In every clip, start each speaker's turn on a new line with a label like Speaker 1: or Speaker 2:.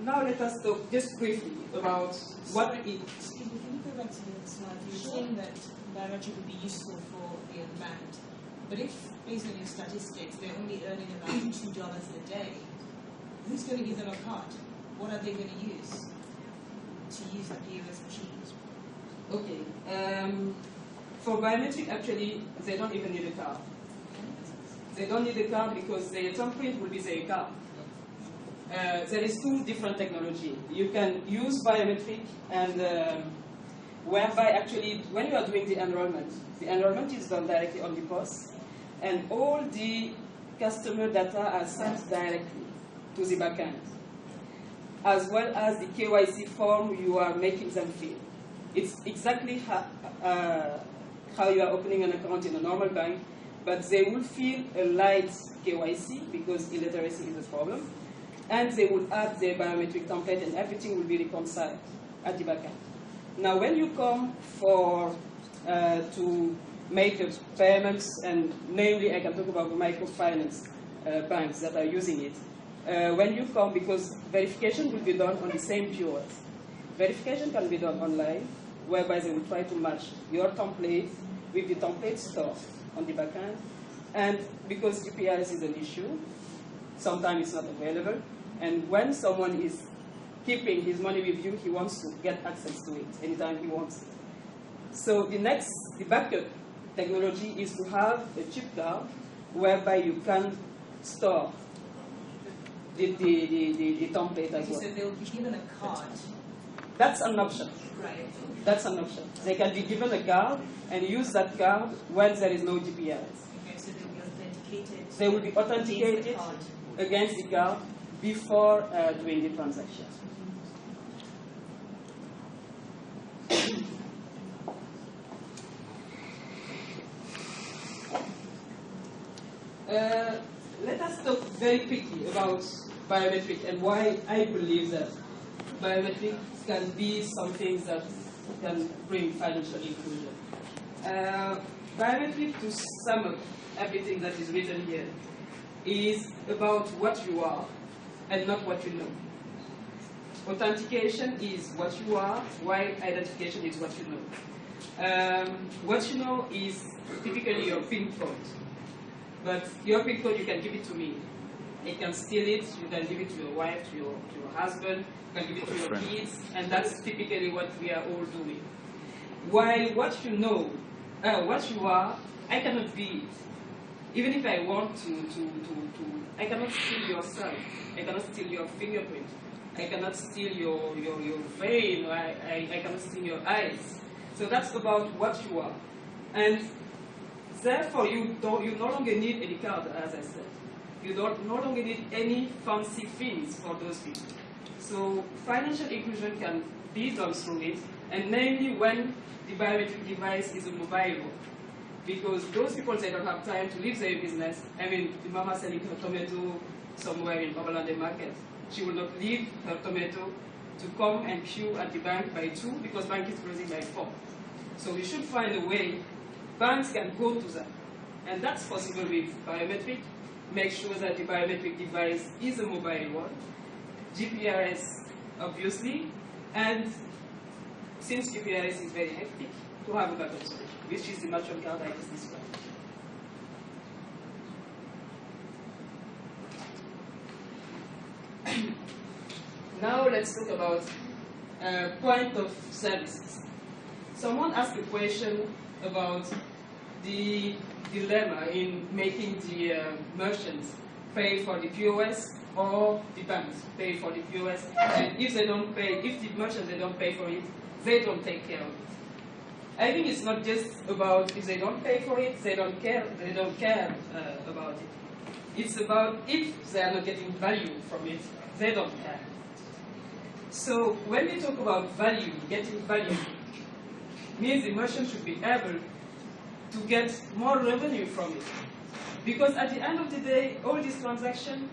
Speaker 1: now let us talk just briefly about what it is.
Speaker 2: Can you go back to the slide? You were saying that biometric would be useful for the unbanked, but if, based on your statistics, they're only earning about $2 a day, who's going to give them a card? What are they going to use the POS machines?
Speaker 1: Okay. For biometric, actually, they don't even need a card. They don't need a card because their thumbprint will be their card. There is two different technology. You can use biometric and whereby actually when you are doing the enrollment is done directly on the POS, and all the customer data are sent directly to the backend, as well as the KYC form you are making them fill. It's exactly how you are opening an account in a normal bank, but they will fill a light KYC because illiteracy is a problem, and they will add their biometric template and everything will be reconciled at the backend. Now when you come to make payments, and namely I can talk about the microfinance banks that are using it, when you come, because verification will be done on the same POS. Verification can be done online, whereby they will try to match your template with the template store on the backend. And because GPRS is an issue, sometimes it's not available. And when someone is keeping his money with you, he wants to get access to it anytime he wants it. So the backup technology is to have a chip card whereby you can store the template as well.
Speaker 2: So they'll be given a card.
Speaker 1: That's an option.
Speaker 2: Right.
Speaker 1: That's an option. They can be given a card and use that card when there is no GPRS.
Speaker 2: Okay, so they'll be authenticated.
Speaker 1: They will be authenticated against the card before doing the transaction. Let us talk very quickly about biometric and why I believe that biometric can be something that can bring financial inclusion. Biometric, to sum up everything that is written here, is about what you are and not what you know. Authentication is what you are, while identification is what you know. What you know is typically your PIN code. But your PIN code, you can give it to me. You can steal it, you can give it to your wife, to your husband, you can give it to your kids, and that's typically what we are all doing. While what you know, what you are, I cannot be it. Even if I want to, I cannot steal your cell, I cannot steal your fingerprint, I cannot steal your vein, I cannot steal your eyes. So that's about what you are. And therefore, you no longer need any card, as I said. You no longer need any fancy things for those people. So financial inclusion can be done through it, and namely when the biometric device is a mobile one. Because those people, they don't have time to leave their business. I mean, the mama selling her tomato somewhere in Overland Market, she will not leave her tomato to come and queue at the bank by 2 because bank is closing by 4. So we should find a way banks can go to that. And that's possible with biometric. Make sure that the biometric device is a mobile one. GPRS, obviously. And since GPRS is very hectic, to have a backup solution, which is the virtual card I just described. Now let's talk about point of services. Someone asked a question about the dilemma in making the merchants pay for the POS or the banks pay for the POS, and if they don't pay, if the merchants they don't pay for it, they don't take care of it. I think it's not just about if they don't pay for it, they don't care about it. It's about if they are not getting value from it, they don't care. So when we talk about value, getting value, means the merchant should be able to get more revenue from it. Because at the end of the day, all this transaction,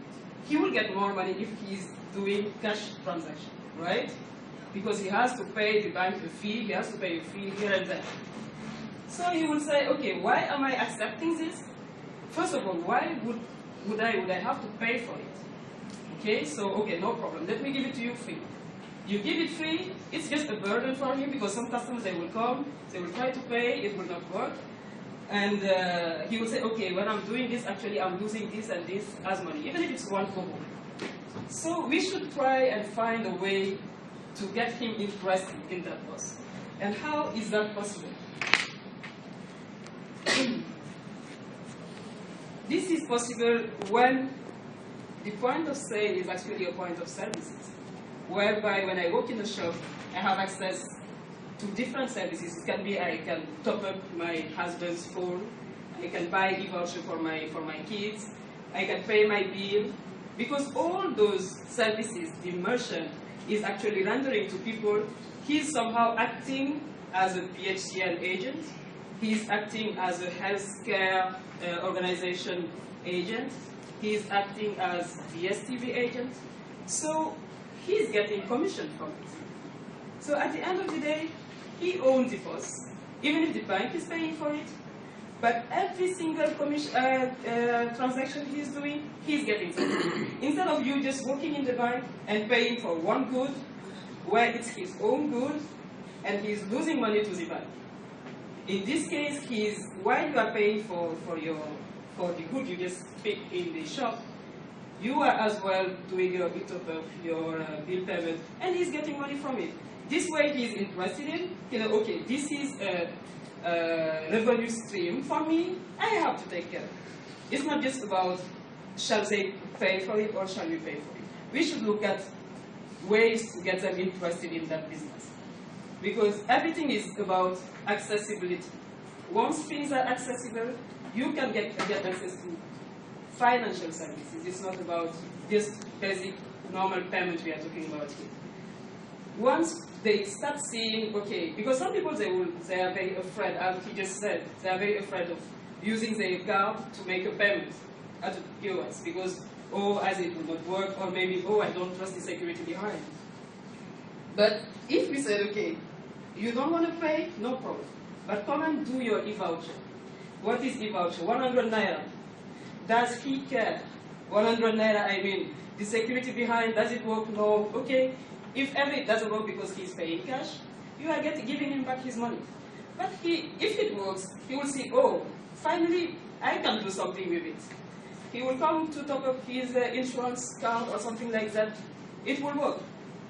Speaker 1: he will get more money if he's doing cash transaction, right? Because he has to pay the bank a fee, he has to pay a fee here and there. So he will say, okay, why am I accepting this? First of all, why would I have to pay for it? Okay, so, okay, no problem. Let me give it to you free. You give it free, it's just a burden for him because some customers, they will come, they will try to pay, it will not work. And he will say, okay, when I'm doing this, actually I'm losing this and this as money, even if it's one kobo. So we should try and find a way to get him interested in that POS. And how is that possible? This is possible when the point of sale is actually a point of services, whereby when I walk in the shop, I have access to different services. It can be I can top up my husband's phone, I can buy e-voucher for my kids, I can pay my bill, because all those services the merchant is actually rendering to people, he's somehow acting as a PHCN agent, he's acting as a healthcare organization agent, he's acting as VSTV agent, so he's getting commission from it. So at the end of the day, he owns the POS, even if the bank is paying for it, but every single transaction he's doing, he's getting something. Instead of you just walking in the bank and paying for one good, where it's his own good, and he's losing money to the bank. In this case, while you are paying for the good you just pick in the shop, you are as well doing your your bill payment, and he's getting money from it. This way he's interested in, okay, this is a revenue stream for me, I have to take care of it. It's not just about, shall they pay for it or shall we pay for it? We should look at ways to get them interested in that business. Because everything is about accessibility. Once things are accessible, you can get access to financial services. It's not about just basic, normal payment we are talking about here. Once they start seeing, okay, because some people, they are very afraid, as he just said, they are very afraid of using their card to make a payment at the POS because, oh, as it will not work, or maybe, oh, I don't trust the security behind. But if we said, okay, you don't want to pay, no problem, but come and do your e-voucher. What is e-voucher? 100 naira. Does he care? 100 naira, I mean, the security behind, does it work? No. Okay. If ever it doesn't work because he's paying cash, you are giving him back his money. But if it works, he will see, oh, finally, I can do something with it. He will come to top up his insurance card or something like that. It will work.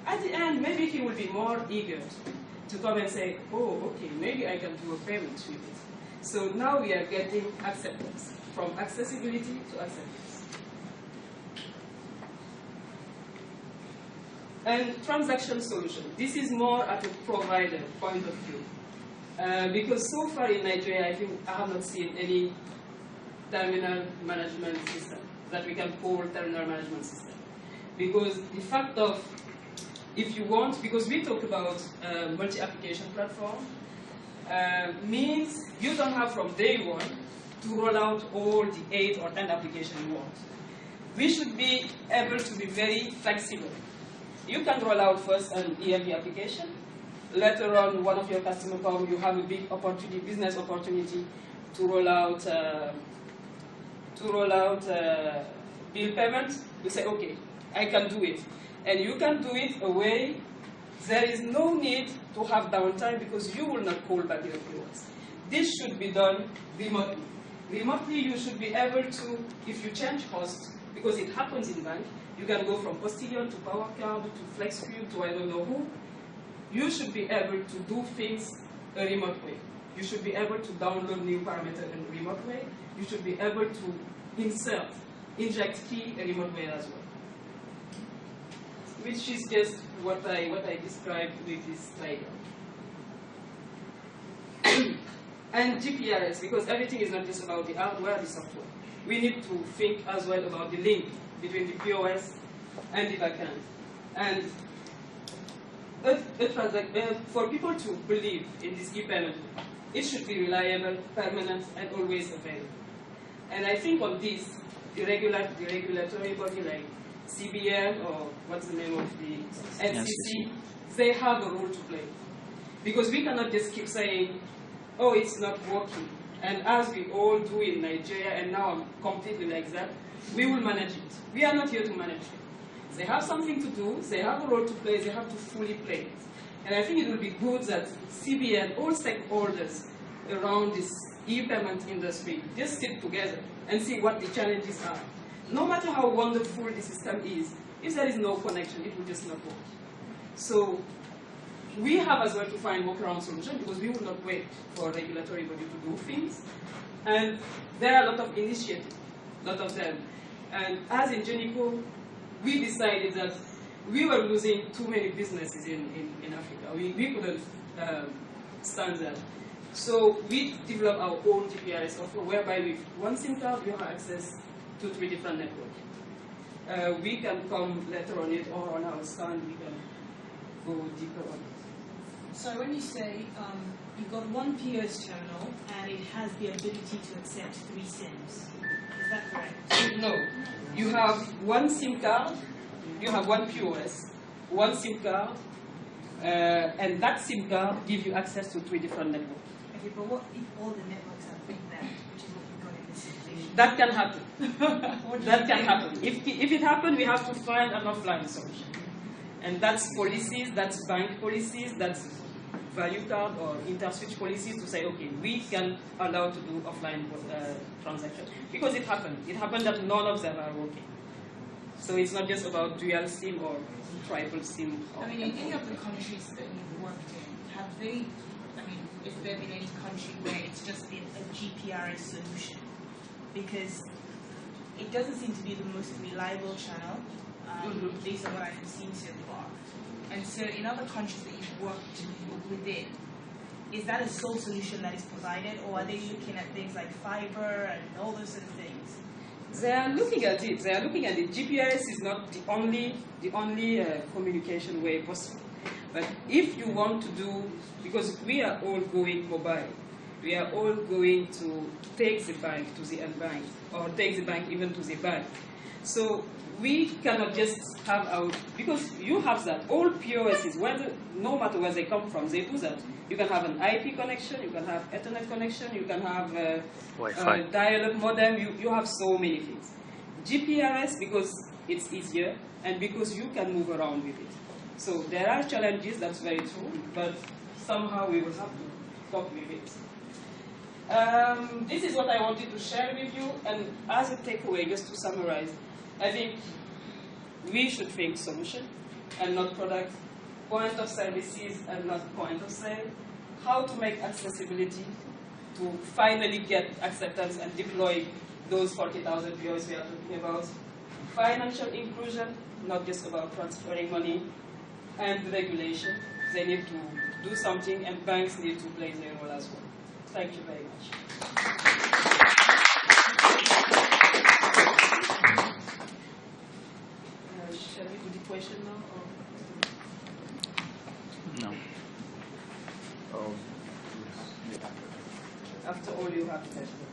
Speaker 1: At the end, maybe he will be more eager to come and say, oh, okay, maybe I can do a payment with it. So now we are getting acceptance, from accessibility to acceptance. And transaction solution. This is more at a provider point of view. Because so far in Nigeria, I think I have not seen any terminal management system that we can call terminal management system. Because the fact of, if you want, because we talk about multi-application platform, means you don't have from day one to roll out all the 8 or 10 applications you want. We should be able to be very flexible. You can roll out first an EMV application. Later on, one of your customers comes, you have a big opportunity, business opportunity to roll out bill payment. You say, okay, I can do it. And you can do it away. There is no need to have downtime because you will not call back your POS. This should be done remotely. Remotely, you should be able to, if you change host, because it happens in bank, you can go from Postilion to PowerCard to FlexCube to I don't know who. You should be able to do things a remote way. You should be able to download new parameters in a remote way. You should be able to inject key a remote way as well. Which is just what I described with this slide. And GPRS, because everything is not just about the hardware, the software. We need to think as well about the link between the POS and the backend. And for people to believe in this e-payment, it should be reliable, permanent, and always available. And I think on this, the regulatory body like CBN or what's the name of the NCC, they have a role to play. Because we cannot just keep saying, oh, it's not working. And as we all do in Nigeria, and now I'm completely like that, we will manage it. We are not here to manage it. They have something to do, they have a role to play, they have to fully play it. And I think it would be good that CBN, all stakeholders around this e-payment industry, just sit together and see what the challenges are. No matter how wonderful the system is, if there is no connection, it will just not work. So we have as well to find workaround solutions because we will not wait for a regulatory body to do things. And there are a lot of initiatives, a lot of them. And as in Genico, we decided that we were losing too many businesses in Africa. We couldn't stand that. So we developed our own GPRS offer, whereby with one SIM card, we have access to 3 different networks. We can come later on it, or on our stand, we can go deeper on it.
Speaker 2: So when you say you've got one POS terminal and it has the ability to accept 3 SIMs, is that correct?
Speaker 1: No. You have one SIM card, you have one POS, one SIM card, and that SIM card gives you access to 3 different networks.
Speaker 2: Okay, but what if all the networks are like that, which is what you've got in this situation?
Speaker 1: That can happen. That can happen. If it happens, we have to find an offline solution. And that's policies, that's bank policies, that's value card or inter-switch policies to say, okay, we can allow to do offline transactions. Because it happened. It happened that none of them are working. So it's not just about dual SIM or triple SIM.
Speaker 2: I mean, in any of the countries that you've worked in, have they, I mean, if there been any country where it's just been a GPRS solution? Because it doesn't seem to be the most reliable channel, based on what I've seen so far. And so in other countries that you've worked within, is that a sole solution that is provided, or are they looking at things like fiber and all those sort of things?
Speaker 1: They are looking at it. They are looking at it. GPRS is not the only communication way possible. But if you want to do, because we are all going mobile, we are all going to take the bank to the end bank, or take the bank even to the bank. So we cannot just have our, because you have that. All POSs, no matter where they come from, they do that. You can have an IP connection, you can have Ethernet connection, you can have a dial-up modem, you have so many things. GPRS, because it's easier, and because you can move around with it. So there are challenges, that's very true, but somehow we will have to cope with it. This is what I wanted to share with you, and as a takeaway, just to summarize, I think we should think solution and not product, point of services and not point of sale, how to make accessibility to finally get acceptance and deploy those 40,000 POS we are talking about, financial inclusion, not just about transferring money, and regulation. They need to do something, and banks need to play their role as well. Thank you very much. Shall we do the question now? Or?
Speaker 3: No.
Speaker 1: After all, you have questions.